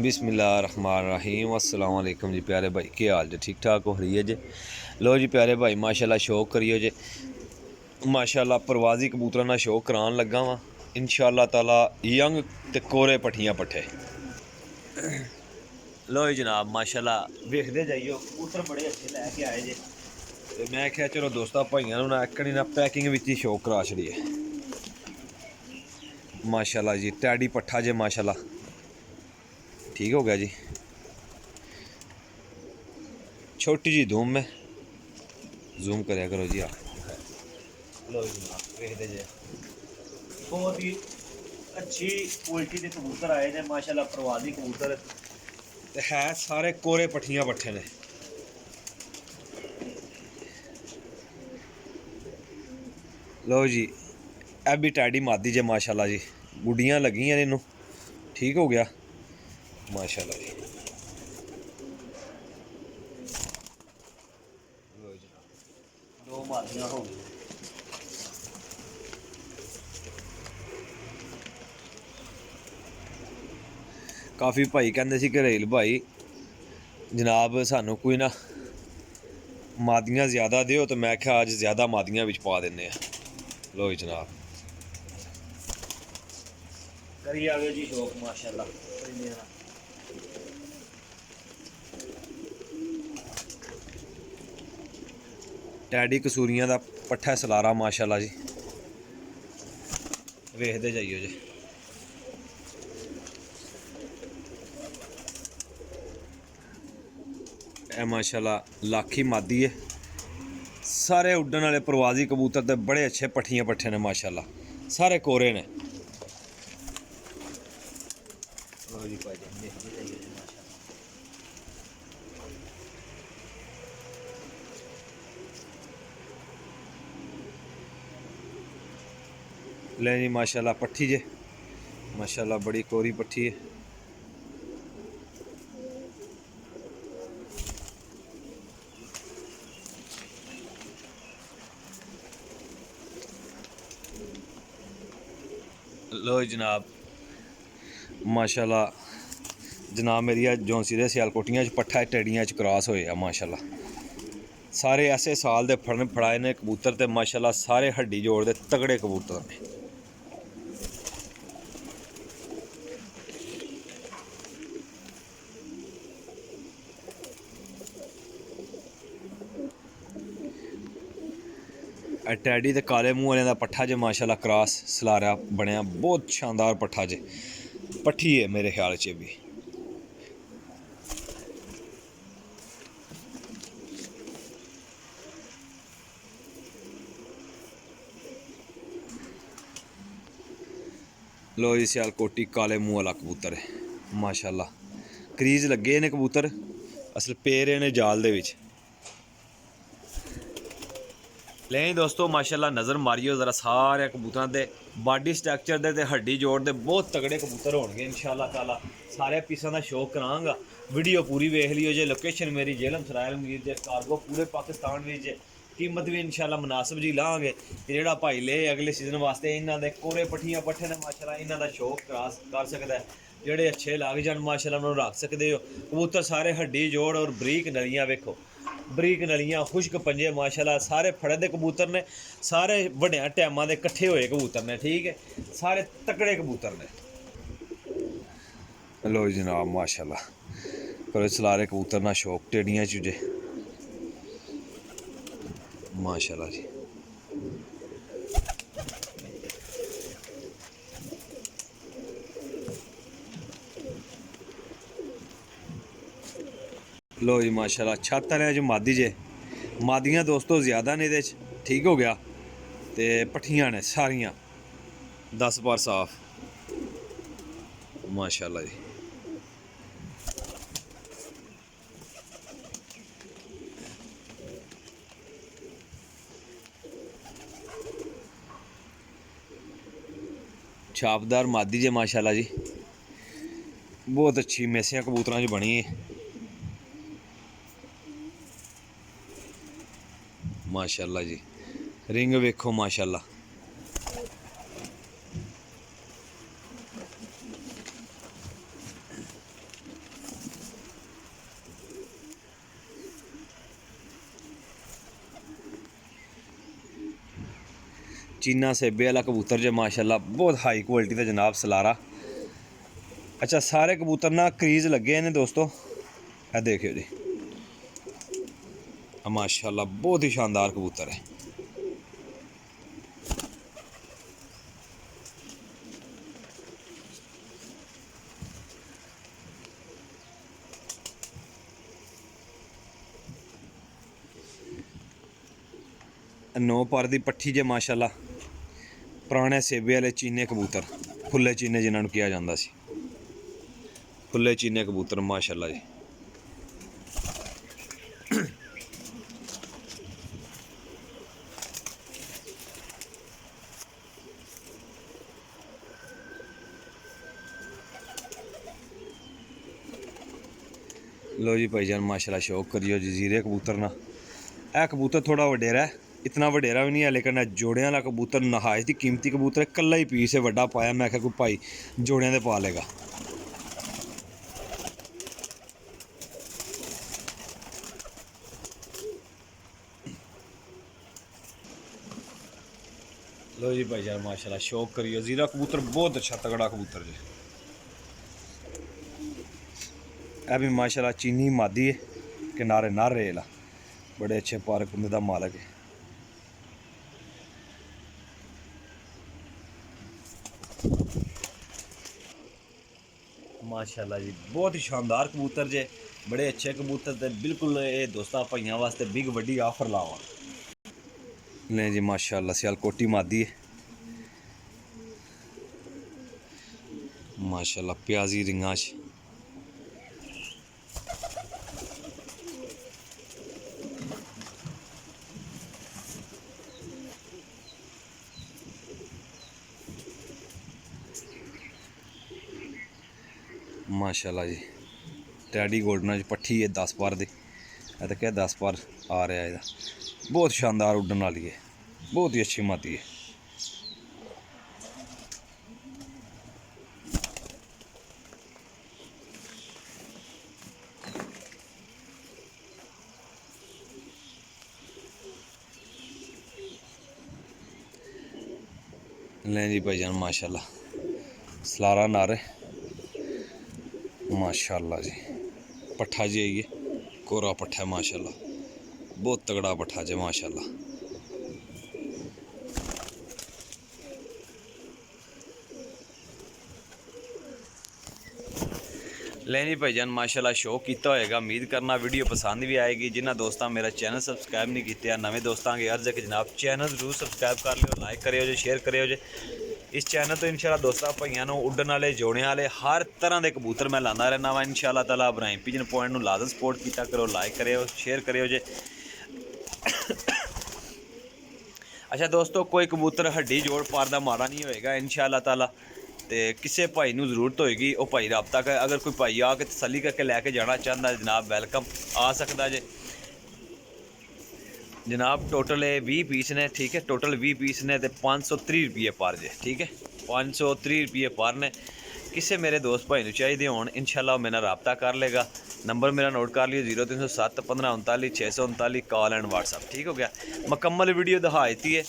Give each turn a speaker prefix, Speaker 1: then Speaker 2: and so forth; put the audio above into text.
Speaker 1: बिस्मिल्लाहिर्रहमानिर्रहीम अस्सलाम वालेकुम जी प्यारे भाई, क्या हाल जे? ठीक ठाक हो रही है जे? लो जी प्यारे भाई, माशाल्लाह शौक करियो जे। माशाल्लाह परवाजी कबूतरां दा शौक करान लगा वा इंशाअल्लाह ताला। यंग ते कोरे पट्ठियां पट्ठे। लो जी जनाब, माशाल्लाह वेखदे जाइयो, कबूतर बड़े अच्छे लैके आए जे। ते मैं आखेआ चलो दोस्तां भाइयां नूं ना इकड़ी ना पैकिंग विच ही शौक करा छड़िए। माशाल्लाह जी टैडी पट्ठा जे, माशाल्लाह ठीक हो गया जी। छोटी जी धूम में जूम करया करो जी। लो जनाब वेखदे जे, बहुत ही अच्छी क्वालिटी के कबूतर आए ने माशाल्लाह। परवाजी कबूतर ते है सारे कोरे पट्ठियां पट्ठे ने। लो जी ए भी टैडी मादी जे माशाल्लाह जी, गुड्डियां लगियां ने इनू, ठीक हो गया माशाल्लाह जी। लो जनाब दो मादियां हो गई। काफ़ी भाई कहते सी घरेल भाई जनाब सानू कोई ना मादियां ज़्यादा दिओ, तो मैं आखेआ अज ज़्यादा मादियां विच पा दिन्ने आ। लो जी जनाब करी आवेओ जी शौक माशाल्लाह। टैडी कसूरियां दा पट्ठा सलारा माशाल्लाह जी, वेखदे जाइयो जी। ए माशाल्लाह लाखी मादी है। सारे उड्डन वाले परवाजी कबूतर ते बड़े अच्छे पट्ठियां पट्ठे ने माशाल्लाह, सारे कोरे ने। ले जी माशाल्लाह पट्ठी जे, माशाल्लाह बड़ी कोरी पट्ठी है। लो जनाब माशाल्लाह जनाब मेरिया जौंसी दे सियालकोटियां पट्ठा टैडियां क्रॉस होए माशाल्लाह। सारे ऐसे साल दे फड़ाए ने कबूतर ते माशाल्लाह सारे हड्डी जोड़ दे तगड़े कबूतर ने। टैडी ते काले मूंह वाले दा पट्ठा जे माशाल्लाह क्रॉस सलारा बनया, बहुत शानदार पट्ठा जे। पट्ठी है मेरे ख्याल च भी। लो जी सियालकोटी काले मूंह वाला कबूतर है माशाल्लाह। क्रीज लगे ने कबूतर, असल पेरे ने जाल दे विच। ले दोस्तों माशाल्लाह नज़र मारियो ज़रा सारे कबूतरां दे बॉडी स्ट्रक्चर दे ते हड्डी जोड़ दे बहुत तगड़े कबूतर होणगे इंशाअल्लाह ताला। सारे पीसां दा शौक करांगा, वीडियो पूरी वेख लियो जे। लोकेशन मेरी झेलम सरायल मीर जे, कार्गो पूरे पाकिस्तान विच जे। कीमत भी इंशाअल्लाह मुनासिब जी लांगे कि जेड़ा भाई ले अगले सीजन वास्ते इन्हां दे कोरे पट्ठियां पट्ठे ने माशाल्लाह, इन्हां दा शौक कर सकदा है। जेड़े अच्छे लग जान माशाल्लाह उन्होंने रख सकते हो। कबूतर सारे हड्डी जोड़ और बरीक नलियां वेखो, बरीक नलियां खुश्क पंजे माशाल्लाह। सारे फड़े दे कबूतर ने, सारे वड्डियां टैमां दे कट्ठे होए कबूतर ने, ठीक है, सारे तकड़े कबूतर ने। लो जनाब माशाल्लाह करो सलारे कबूतर ना शौक टेडियां चूजे माशाल्लाह जी। लो जी माशाल्लाह छत आह्ले च मादी जे। मादियां दोस्तों ज़्यादा ने एह्दे च, ठीक हो गया। ते पट्ठियां ने सारियां 10 बार साफ माशाल्लाह जी। छापदार मादी जे माशाल्लाह जी, बहुत अच्छी मैसियां कबूतरां च बनी है माशाल्लाह जी। रिंग वेखो माशाल्लाह। चीना सेबे वाला कबूतर जो माशाल्लाह बहुत हाई क्वालिटी का जनाब सलारा। अच्छा सारे कबूतर ना क्रीज लगे ने दोस्तों, है देखियो जी माशाल्लाह बहुत ही शानदार कबूतर है। नौ पर दी पट्ठी जे माशाल्लाह, पुराने सेबे वाले चीने कबूतर, फुल्ले चीने जिन्होंने कहा जाता सी, फुल्ले चीने कबूतर माशाल्लाह जी। लो जी भाईजान माशाल्लाह शौक करियो जी जीरे कबूतर ना। यह कबूतर थोड़ा वडेरा है, इतना वडेरा भी नहीं है, लेकिन जोड़ियां वाला कबूतर नहायत ही कीमती कबूतर है। कल्ला ही पीस है वड्डा पाया, मैं कोई भाई जोड़ियां दे पा लेगा। लो जी भाईजान माशाल्लाह शौक करियो, जीरा कबूतर बहुत अच्छा तगड़ा कबूतर जी। यह भी माशाल्लाह चीनी मादी है, किनारे नारे ला, बड़े अच्छे पार्क का मालक है। माशाल्लाह जी बहुत ही शानदार कबूतर जे, बड़े अच्छे कबूतर थे बिल्कुल। ये दोस्तों भाइयों वास्ते बिग वड्डी ऑफर लावा ले जी माशाल्लाह। सियालकोटी मादी है माशाल्लाह, प्याजी रिंगा च माशाल्लाह जी। टैडी गोल्डन च पट्ठी है 10 पर दी, तो क्या 10 पर आ रहा है, बहुत शानदार उड्डन वाली है, बहुत ही अच्छी मादी है। लें जी भाईजान माशाल्लाह सलारा नारे माशाल्लाह जी। पट्ठा जी आइए, कोरा पट्ठा है माशाल्लाह, बहुत तगड़ा पट्ठा जी माशाल्लाह। लें जी भाईजान माशाल्लाह शौक किया होएगा, उम्मीद करना वीडियो पसंद भी आएगी। जिन्होंने दोस्तों मेरा चैनल सबसक्राइब नहीं किया, नवे दोस्तों की अर्ज है कि जनाब चैनल जरूर सबसक्राइब कर लियो, लाइक करियो जे, शेयर करियो जे। इस चैनल तो इंशाल्लाह दोस्तों भाइयों को उड्डन वाले जोड़े वाले हर तरह के कबूतर मैं लाता रहना वा इंशाल्लाह ताला। इब्राहिम पिजन पॉइंट में लाजम सपोर्ट किया करो, लाइक करियो शेयर करियो जे। अच्छा दोस्तों कोई कबूतर हड्डी जोड़ पार का माड़ा नहीं होएगा इंशाल्लाह ताला। तो किसी भाई को जरूरत होएगी वो भाई रबता कर, अगर कोई भाई आके तसली करके लैके जाना चाहता जनाब वेलकम आ सकता जे जनाब। टोटल 20 पीस ने, ठीक है, टोटल 20 पीस ने, तो 530 रुपये पर जे, ठीक है, 530 रुपये पर ने। किसी मेरे दोस्त भाई को चाहिए हो इंशाल्लाह मेरा रबता कर लेगा। नंबर मेरा नोट कर लियो 0307 15 39 639, कॉल एंड व्हाट्सअप, ठीक हो गया। मुकम्मल वीडियो दिखा दी है।